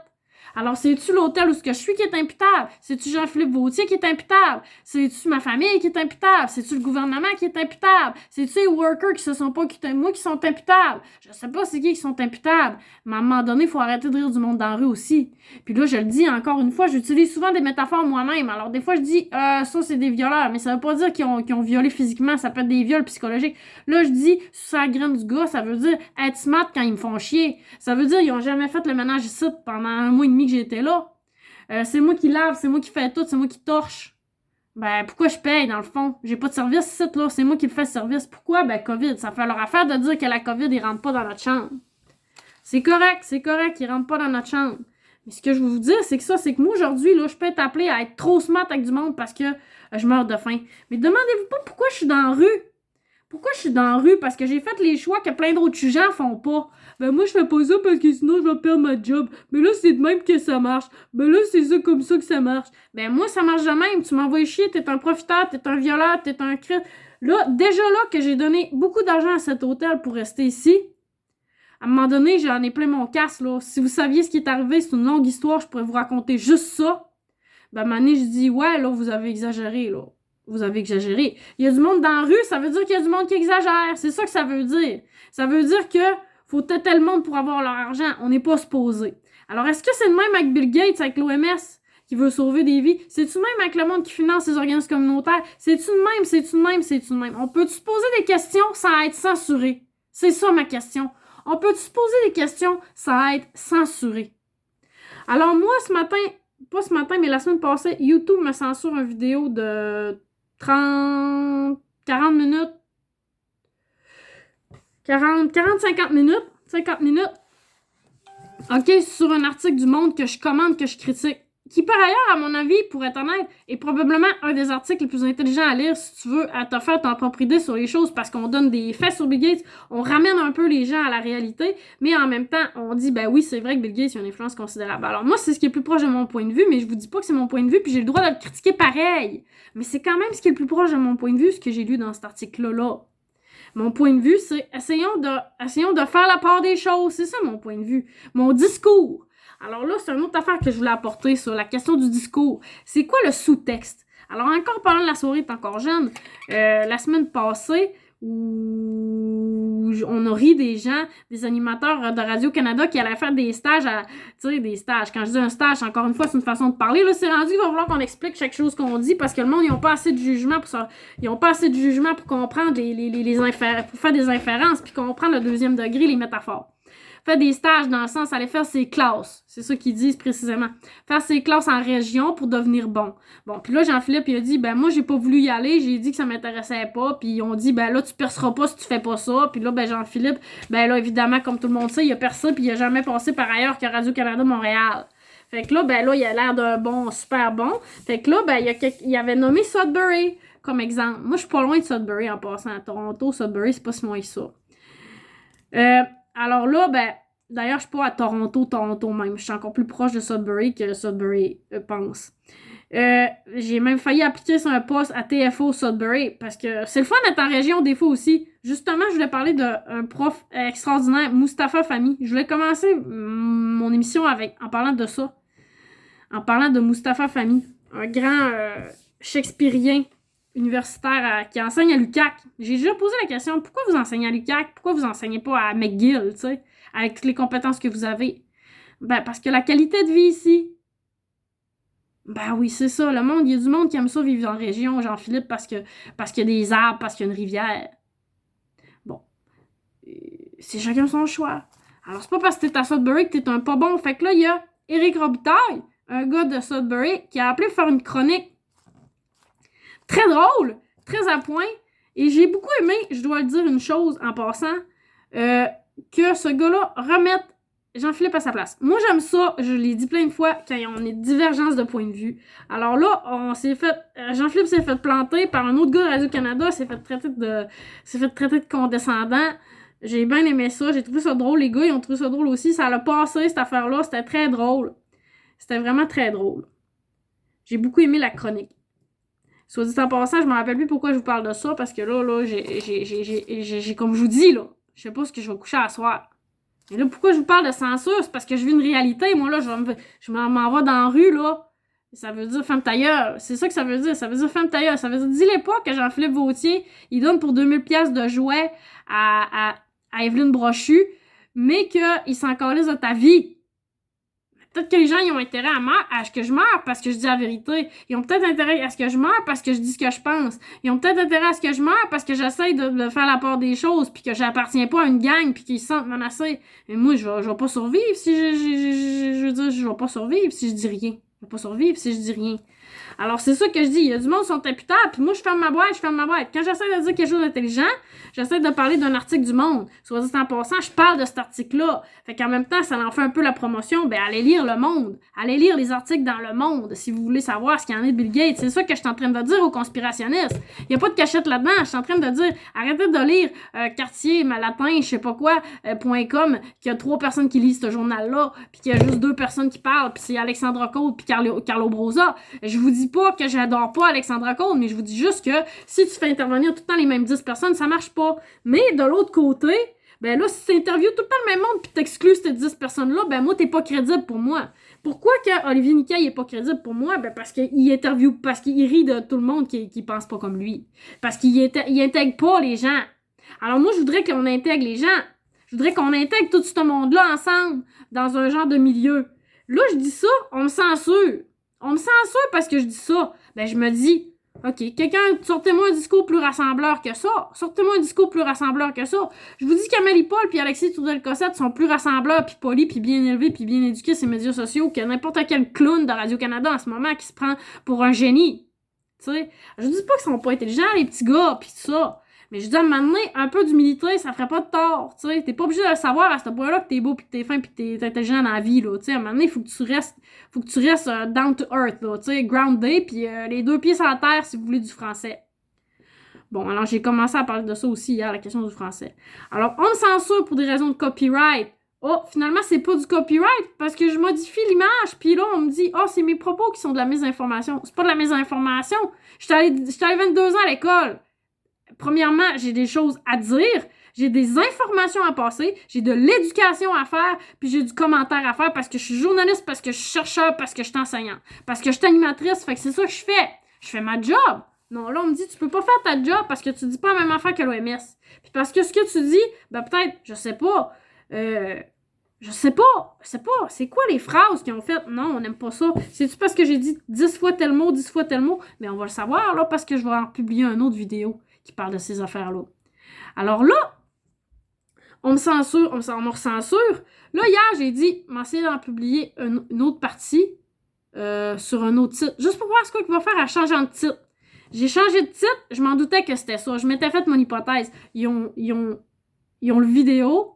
Alors, c'est-tu l'hôtel où ce que je suis qui est imputable? C'est-tu Jean-Philippe Vautier qui est imputable? C'est-tu ma famille qui est imputable? C'est-tu le gouvernement qui est imputable? C'est-tu les workers qui se sont pas quittés moi qui sont imputables? Je sais pas c'est qui sont imputables. Mais à un moment donné, il faut arrêter de rire du monde dans la rue aussi. Puis là, je le dis encore une fois, j'utilise souvent des métaphores moi-même. Alors, des fois, je dis, ça, c'est des violeurs. Mais ça veut pas dire qu'ils ont violé physiquement. Ça peut être des viols psychologiques. Là, je dis, sous la graine du gars, ça veut dire être smart quand ils me font chier. Ça veut dire qu'ils ont jamais fait le ménage ici pendant un mois et demi que j'étais là. C'est moi qui lave, c'est moi qui fais tout, c'est moi qui torche. Ben, pourquoi je paye, dans le fond? J'ai pas de service ici, là. C'est moi qui le fais service. Pourquoi? Ben, COVID. Ça fait leur affaire de dire que la COVID, ils rentrent pas dans notre chambre. C'est correct, ils rentrent pas dans notre chambre. Mais ce que je veux vous dire, c'est que moi, aujourd'hui, là, je peux être appelée à être trop smart avec du monde parce que je meurs de faim. Mais demandez-vous pas pourquoi je suis dans la rue. Pourquoi je suis dans la rue? Parce que j'ai fait les choix que plein d'autres gens font pas. Ben moi, je fais pas ça parce que sinon, je vais perdre ma job. Mais là, c'est de même que ça marche. Ben là, c'est ça comme ça que ça marche. Ben moi, ça marche de même. Tu m'envoies chier, t'es un profiteur, t'es un violeur, t'es un cri. Là, déjà là que j'ai donné beaucoup d'argent à cet hôtel pour rester ici, à un moment donné, j'en ai plein mon casse, là. Si vous saviez ce qui est arrivé, c'est une longue histoire, je pourrais vous raconter juste ça. Ben, à un moment donné, je dis, ouais, là, vous avez exagéré, là. Vous avez exagéré. Il y a du monde dans la rue, ça veut dire qu'il y a du monde qui exagère. C'est ça que ça veut dire. Ça veut dire que faut têter le monde pour avoir leur argent. On n'est pas supposé. Alors, est-ce que c'est le même avec Bill Gates, avec l'OMS, qui veut sauver des vies? C'est-tu le même avec le monde qui finance les organismes communautaires? C'est-tu le même? C'est-tu le même? C'est-tu le même? On peut-tu se poser des questions sans être censuré? C'est ça ma question. On peut-tu se poser des questions sans être censuré? Alors, moi, ce matin, pas ce matin, mais la semaine passée, YouTube me censure une vidéo de 40 minutes. 50 minutes. 50 minutes. OK, sur un article du Monde que je commande, que je critique. Qui, par ailleurs, à mon avis, pour être honnête, est probablement un des articles les plus intelligents à lire si tu veux à te faire ton propre idée sur les choses parce qu'on donne des faits sur Bill Gates, on ramène un peu les gens à la réalité, mais en même temps, on dit, ben oui, c'est vrai que Bill Gates a une influence considérable. Alors moi, c'est ce qui est plus proche de mon point de vue, mais je vous dis pas que c'est mon point de vue, puis j'ai le droit de le critiquer pareil. Mais c'est quand même ce qui est le plus proche de mon point de vue, ce que j'ai lu dans cet article-là. Mon point de vue, c'est essayons de faire la part des choses. C'est ça mon point de vue. Mon discours. Alors là, c'est une autre affaire que je voulais apporter sur la question du discours. C'est quoi le sous-texte? Alors encore parlant de la soirée est encore jeune, la semaine passée, où on a ri des gens, des animateurs de Radio-Canada qui allaient faire des stages tu sais, des stages. Quand je dis un stage, encore une fois, c'est une façon de parler. Là, c'est rendu qu'il va falloir qu'on explique chaque chose qu'on dit parce que le monde, ils n'ont pas assez de jugement pour ça. Ils n'ont pas assez de jugement pour comprendre pour faire des inférences puis comprendre le deuxième degré, les métaphores. Faire des stages dans le sens, aller faire ses classes. C'est ça qu'ils disent précisément. Faire ses classes en région pour devenir bon. Bon, puis là, Jean-Philippe, il a dit, ben moi, j'ai pas voulu y aller. J'ai dit que ça m'intéressait pas. Puis ils ont dit, ben là, tu perceras pas si tu fais pas ça. Puis là, ben Jean-Philippe, ben là, évidemment, comme tout le monde sait, il a percé puis il a jamais passé par ailleurs que Radio-Canada Montréal. Fait que là, ben là, il a l'air d'un bon, super bon. Fait que là, ben il avait nommé Sudbury comme exemple. Moi, je suis pas loin de Sudbury en passant à Toronto. Sudbury, c'est pas si loin que ça. Alors là, ben, d'ailleurs, je suis pas à Toronto même. Je suis encore plus proche de Sudbury que Sudbury pense. J'ai même failli appliquer sur un poste à TFO Sudbury parce que c'est le fun d'être en région des fois aussi. Justement, je voulais parler d'un prof extraordinaire, Mustapha Fahmy. Je voulais commencer mon émission en parlant de ça. En parlant de Mustapha Fahmy, un grand shakespearien universitaire qui enseigne à l'UQAC. J'ai déjà posé la question, pourquoi vous enseignez à l'UQAC? Pourquoi vous enseignez pas à McGill, tu sais, avec toutes les compétences que vous avez? Ben, parce que la qualité de vie ici, ben oui, c'est ça, le monde, il y a du monde qui aime ça vivre en région, Jean-Philippe, parce qu'il y a des arbres, parce qu'il y a une rivière. Bon, c'est chacun son choix. Alors, c'est pas parce que t'es à Sudbury que t'es un pas bon. Fait que là, il y a Éric Robitaille, un gars de Sudbury, qui a appelé faire une chronique très drôle, très à point. Et j'ai beaucoup aimé, je dois le dire une chose en passant, que ce gars-là remette Jean-Philippe à sa place. Moi, j'aime ça, je l'ai dit plein de fois, quand on est divergence de point de vue. Alors là, Jean-Philippe s'est fait planter par un autre gars de Radio-Canada, s'est fait traiter de condescendant. J'ai bien aimé ça, j'ai trouvé ça drôle, les gars, ils ont trouvé ça drôle aussi. Ça l'a passé, cette affaire-là, c'était très drôle. C'était vraiment très drôle. J'ai beaucoup aimé la chronique. Soit dit en passant, je me rappelle plus pourquoi je vous parle de ça, parce que là, j'ai comme je vous dis, là, je sais pas ce que je vais coucher à soir. Mais là, pourquoi je vous parle de censure? C'est parce que je vis une réalité. Moi, là, je m'en vais dans la rue, là. Ça veut dire ferme ta gueule. C'est ça que ça veut dire. Ça veut dire ferme ta gueule. Ça veut dire, dis-les pas que Jean-Philippe Vautier, il donne pour 2000$ de jouets à Evelyne Brochu, mais qu'il s'en calisse de ta vie. Peut-être que les gens, ils ont intérêt à ce que je meure parce que je dis la vérité. Ils ont peut-être intérêt à ce que je meure parce que je dis ce que je pense. Ils ont peut-être intérêt à ce que je meure parce que j'essaie de faire la part des choses puis que j'appartiens pas à une gang puis qu'ils se sentent menacés. Mais moi, je vais pas survivre si je veux dire, je vais pas survivre si je dis rien. Je vais pas survivre si je dis rien. Alors, c'est ça que je dis. Il y a du monde qui sont imputables, puis moi, je ferme ma boîte. Quand j'essaie de dire quelque chose d'intelligent, j'essaie de parler d'un article du Monde. Soit dit en passant, je parle de cet article-là. Fait qu'en même temps, ça en fait un peu la promotion. Ben, allez lire Le Monde. Allez lire les articles dans Le Monde, si vous voulez savoir ce qu'il y en est de Bill Gates. C'est ça que je suis en train de dire aux conspirationnistes. Il n'y a pas de cachette là-dedans. Je suis en train de dire, arrêtez de lire Quartier, Malatin, je sais pas quoi, .com, qu'il y a 3 personnes qui lisent ce journal-là, puis qu'il y a juste 2 personnes qui parlent, puis c'est Alexandre Côte, puis Carlo Brosa. Je vous dis pas que j'adore pas Alexandra Côte, mais je vous dis juste que si tu fais intervenir tout le temps les mêmes 10 personnes, ça marche pas. Mais de l'autre côté, ben là, si tu interviews tout le temps le même monde puis t'exclus ces 10 personnes-là, ben moi, t'es pas crédible pour moi. Pourquoi que Olivier Niquet, il est pas crédible pour moi? Ben parce qu'il interviewe, parce qu'il rit de tout le monde qui pense pas comme lui. Parce qu'il intègre pas les gens. Alors moi, je voudrais qu'on intègre les gens. Je voudrais qu'on intègre tout ce monde-là ensemble, dans un genre de milieu. Là, je dis ça, on me censure. On me censure parce que je dis ça. Ben, je me dis, OK, quelqu'un, sortez-moi un discours plus rassembleur que ça. Sortez-moi un discours plus rassembleur que ça. Je vous dis qu'Amélie Paul puis Alexis Tourdel-Cossette sont plus rassembleurs, puis polis, puis bien élevés, puis bien éduqués sur les médias sociaux que n'importe quel clown de Radio-Canada en ce moment qui se prend pour un génie. Tu sais, je dis pas qu'ils sont pas intelligents, les petits gars, puis tout ça. Mais je dis à un moment donné, un peu d'humilité, ça ferait pas de tort, tu sais. T'es pas obligé de le savoir à ce point-là que t'es beau, pis que t'es fin, pis que t'es intelligent dans la vie, là, tu sais. À un moment donné, faut que tu restes down to earth, là, tu sais, grounded, pis les deux pieds sur la terre si vous voulez du français. Bon, alors j'ai commencé à parler de ça aussi hier, la question du français. Alors, on me censure pour des raisons de copyright. Oh, finalement, c'est pas du copyright, parce que je modifie l'image, puis là, on me dit, oh, c'est mes propos qui sont de la mésinformation. C'est pas de la mésinformation. J'étais allée 22 ans à l'école. Premièrement, j'ai des choses à dire, j'ai des informations à passer, j'ai de l'éducation à faire, puis j'ai du commentaire à faire parce que je suis journaliste, parce que je suis chercheur, parce que je suis enseignante, parce que je suis animatrice, fait que c'est ça que je fais. Je fais ma job. Non, là, on me dit, tu peux pas faire ta job parce que tu dis pas la même affaire que l'OMS. Puis parce que ce que tu dis, ben peut-être, je sais pas, c'est quoi les phrases qu'ils ont faites? Non, on n'aime pas ça. C'est-tu parce que j'ai dit 10 fois tel mot, 10 fois tel mot? Mais on va le savoir, là, parce que je vais en publier une autre vidéo qui parle de ces affaires-là. Alors là, on me censure, on me censure. Là, hier, j'ai dit, m'essayer d'en publier une autre partie sur un autre titre. Juste pour voir ce qu'il va faire en changeant de titre. J'ai changé de titre, je m'en doutais que c'était ça. Je m'étais fait mon hypothèse. Ils ont le vidéo.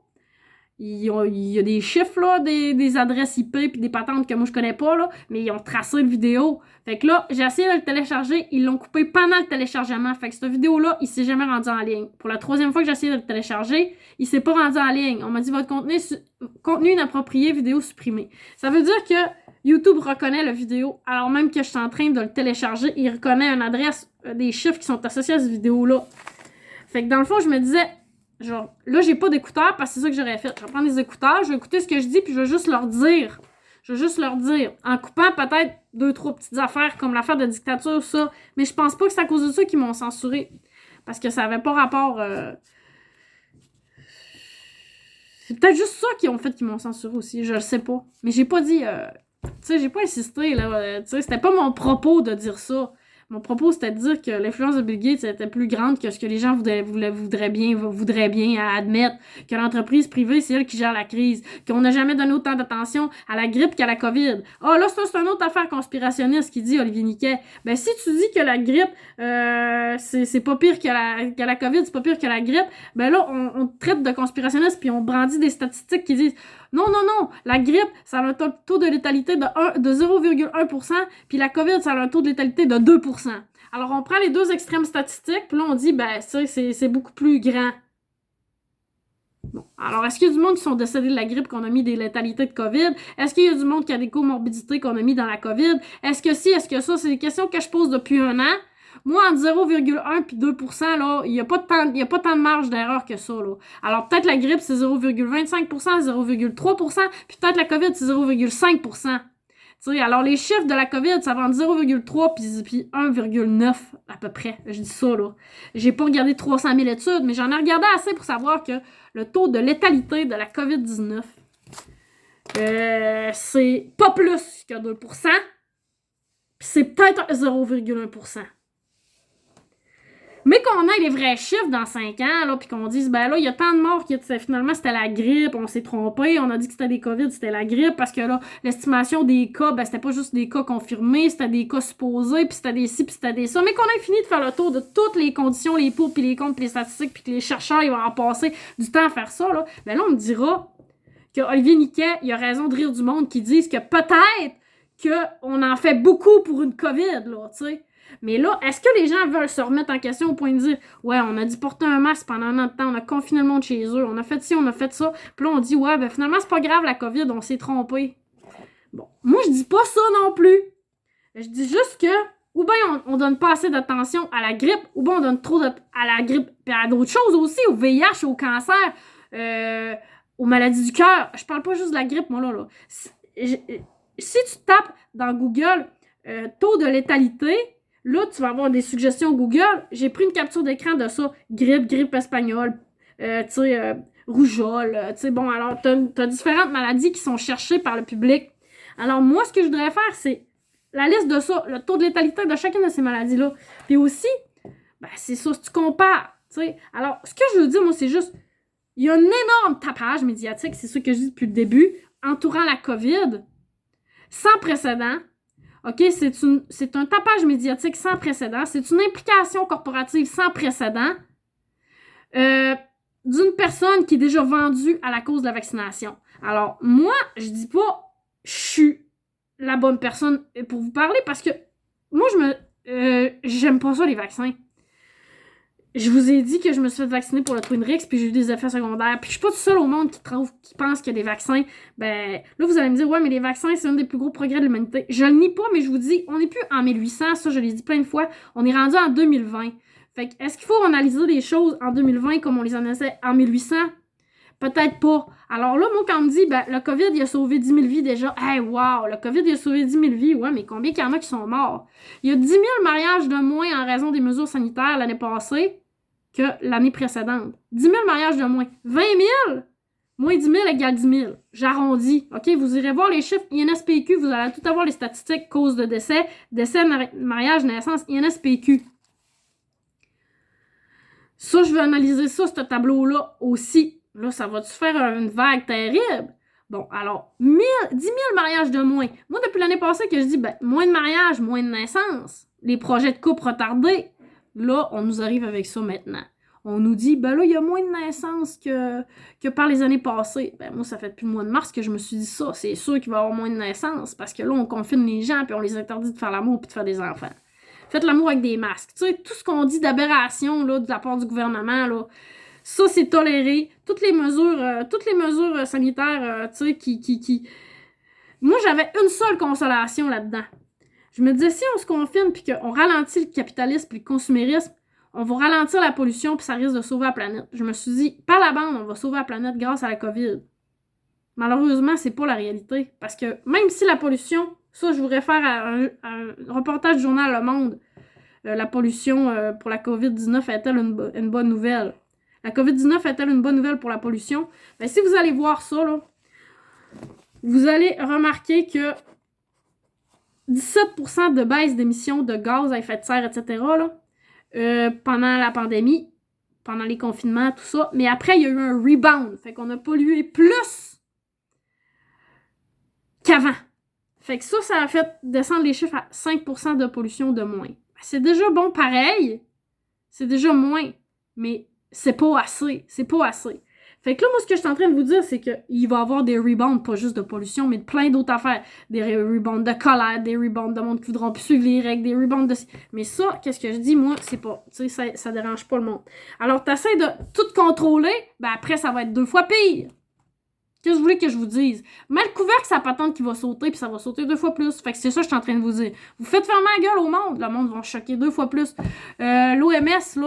Il y a des chiffres, là, des adresses IP puis des patentes que moi je connais pas, là, mais ils ont tracé le vidéo. Fait que là, j'ai essayé de le télécharger, ils l'ont coupé pendant le téléchargement. Fait que cette vidéo-là, il s'est jamais rendu en ligne. Pour la 3e fois que j'ai essayé de le télécharger, il s'est pas rendu en ligne. On m'a dit votre contenu inapproprié, vidéo supprimée. Ça veut dire que YouTube reconnaît la vidéo, alors même que je suis en train de le télécharger, il reconnaît une adresse, des chiffres qui sont associés à cette vidéo-là. Fait que dans le fond, je me disais, genre, là, j'ai pas d'écouteurs parce que c'est ça que j'aurais fait. Je vais prendre des écouteurs, je vais écouter ce que je dis, puis je vais juste leur dire. En coupant peut-être 2-3 petites affaires comme l'affaire de dictature, ça. Mais je pense pas que c'est à cause de ça qu'ils m'ont censuré. Parce que ça avait pas rapport... C'est peut-être juste ça qu'ils ont fait qu'ils m'ont censuré aussi, je le sais pas. Mais j'ai pas dit... Tu sais, j'ai pas insisté, là. Tu sais, c'était pas mon propos de dire ça. Mon propos, c'était de dire que l'influence de Bill Gates était plus grande que ce que les gens voudraient bien admettre, que l'entreprise privée, c'est elle qui gère la crise, qu'on n'a jamais donné autant d'attention à la grippe qu'à la COVID. Ah, là, ça, c'est une autre affaire conspirationniste qui dit Olivier Niquet. Ben, si tu dis que la grippe, c'est pas pire que la COVID, c'est pas pire que la grippe, ben là, on te traite de conspirationniste puis on brandit des statistiques qui disent non, la grippe, ça a un taux de létalité de 0,1%, puis la COVID, ça a un taux de létalité de 2%. Alors, on prend les deux extrêmes statistiques, puis là, on dit, ben, c'est beaucoup plus grand. Bon, alors, est-ce qu'il y a du monde qui sont décédés de la grippe qu'on a mis des létalités de COVID? Est-ce qu'il y a du monde qui a des comorbidités qu'on a mis dans la COVID? Est-ce que si, est-ce que ça? C'est des questions que je pose depuis un an. Moi, entre 0,1 puis 2%, là, il n'y a pas tant de marge d'erreur que ça, là. Alors, peut-être la grippe, c'est 0,25%, 0,3%, puis peut-être la COVID, c'est 0,5%. Tu sais, alors les chiffres de la COVID, ça va entre 0,3 puis 1,9 à peu près. Je dis ça, là. J'ai pas regardé 300 000 études, mais j'en ai regardé assez pour savoir que le taux de létalité de la COVID-19, c'est pas plus que 2%, puis c'est peut-être 0,1%. Mais qu'on ait les vrais chiffres dans 5 ans, là, puis qu'on dise, ben là, il y a tant de morts que finalement c'était la grippe, on s'est trompé, on a dit que c'était des COVID, c'était la grippe, parce que là, l'estimation des cas, ben c'était pas juste des cas confirmés, c'était des cas supposés, puis c'était des ci, puis c'était des ça, mais qu'on ait fini de faire le tour de toutes les conditions, les pour, puis les contre, puis les statistiques, puis que les chercheurs, ils vont en passer du temps à faire ça, là, ben là, on me dira que Olivier Niquet, il a raison de rire du monde qui disent que peut-être qu'on en fait beaucoup pour une COVID, là, tu sais. Mais là, est-ce que les gens veulent se remettre en question au point de dire « Ouais, on a dit porter un masque pendant un an de temps, on a confiné le monde chez eux, on a fait ci, on a fait ça. » Puis là, on dit « Ouais, ben finalement, c'est pas grave la COVID, on s'est trompé. » Bon, moi, je dis pas ça non plus. Je dis juste que, ou bien on donne pas assez d'attention à la grippe, ou bien on donne trop à la grippe, puis à d'autres choses aussi, au VIH, au cancer, aux maladies du cœur. Je parle pas juste de la grippe, moi, là. Si tu tapes dans Google taux de létalité, là, tu vas avoir des suggestions Google. J'ai pris une capture d'écran de ça. Grippe espagnole, rougeole. Bon, alors, t'as différentes maladies qui sont cherchées par le public. Alors, moi, ce que je voudrais faire, c'est la liste de ça, le taux de létalité de chacune de ces maladies-là. Puis aussi, ben, c'est ça, si tu compares. T'sais. Alors, ce que je veux dire, moi, c'est juste, il y a un énorme tapage médiatique, c'est ça que je dis depuis le début, entourant la COVID, sans précédent. OK, c'est un tapage médiatique sans précédent. C'est une implication corporative sans précédent d'une personne qui est déjà vendue à la cause de la vaccination. Alors, moi, je dis pas je suis la bonne personne pour vous parler parce que moi, j'aime pas ça, les vaccins. Je vous ai dit que je me suis fait vacciner pour le Twinrix, puis j'ai eu des effets secondaires. Puis je suis pas toute seule au monde qui pense qu'il y a des vaccins. Ben, là, vous allez me dire, ouais, mais les vaccins, c'est un des plus gros progrès de l'humanité. Je le nie pas, mais je vous dis, on n'est plus en 1800, ça, je l'ai dit plein de fois. On est rendu en 2020. Fait que, est-ce qu'il faut analyser les choses en 2020 comme on les analysait en 1800? Peut-être pas. Alors là, moi, quand on me dit, ben, le COVID, il a sauvé 10 000 vies déjà. Hey, wow, le COVID, il a sauvé 10 000 vies. Ouais, mais combien qu'il y en a qui sont morts? Il y a 10 000 mariages de moins en raison des mesures sanitaires l'année passée que l'année précédente. 10 000 mariages de moins. 20 000? Moins 10 000 égale 10 000. J'arrondis. OK? Vous irez voir les chiffres INSPQ. Vous allez tout avoir les statistiques cause de décès, mariage, naissance, INSPQ. Ça, je veux analyser ça, ce tableau-là aussi. Là, ça va-tu faire une vague terrible? Bon, alors, 10 000 mariages de moins. Moi, depuis l'année passée que je dis, ben, moins de mariages, moins de naissances. Les projets de couple retardés. Là, on nous arrive avec ça maintenant. On nous dit, ben là, il y a moins de naissances que par les années passées. Ben moi, ça fait depuis le mois de mars que je me suis dit ça. C'est sûr qu'il va y avoir moins de naissances parce que là, on confine les gens puis on les interdit de faire l'amour puis de faire des enfants. Faites l'amour avec des masques. Tu sais, tout ce qu'on dit d'aberration là, de la part du gouvernement, là, ça, c'est toléré. Toutes les mesures sanitaires, tu sais, qui... Moi, j'avais une seule consolation là-dedans. Je me disais, si on se confine puis qu'on ralentit le capitalisme puis le consumérisme, on va ralentir la pollution puis ça risque de sauver la planète. Je me suis dit, par la bande, on va sauver la planète grâce à la COVID. Malheureusement, c'est pas la réalité. Parce que même si la pollution, ça, je vous réfère à un reportage du journal Le Monde, la pollution pour la COVID-19 est-elle une bonne nouvelle? La COVID-19 est-elle une bonne nouvelle pour la pollution? Ben, si vous allez voir ça, là, vous allez remarquer que 17% de baisse d'émissions de gaz à effet de serre, etc., là, pendant la pandémie, pendant les confinements, tout ça. Mais après, il y a eu un rebound. Fait qu'on a pollué plus qu'avant. Fait que ça a fait descendre les chiffres à 5% de pollution de moins. C'est déjà bon pareil. C'est déjà moins. Mais c'est pas assez. C'est pas assez. Fait que là, moi, ce que je suis en train de vous dire, c'est qu'il va y avoir des rebounds, pas juste de pollution, mais de plein d'autres affaires. Des rebounds de colère, des rebounds de monde qui voudront plus suivre les règles, des rebounds de... Mais ça, qu'est-ce que je dis, moi, c'est pas... Tu sais, ça dérange pas le monde. Alors, t'essaies de tout contrôler, ben après, ça va être 2 fois pire. Qu'est-ce que vous voulez que je vous dise? Mal couvert que ça patente qui va sauter, puis ça va sauter 2 fois plus. Fait que c'est ça que je suis en train de vous dire. Vous faites fermer la gueule au monde, le monde va choquer 2 fois plus. L'OMS, là,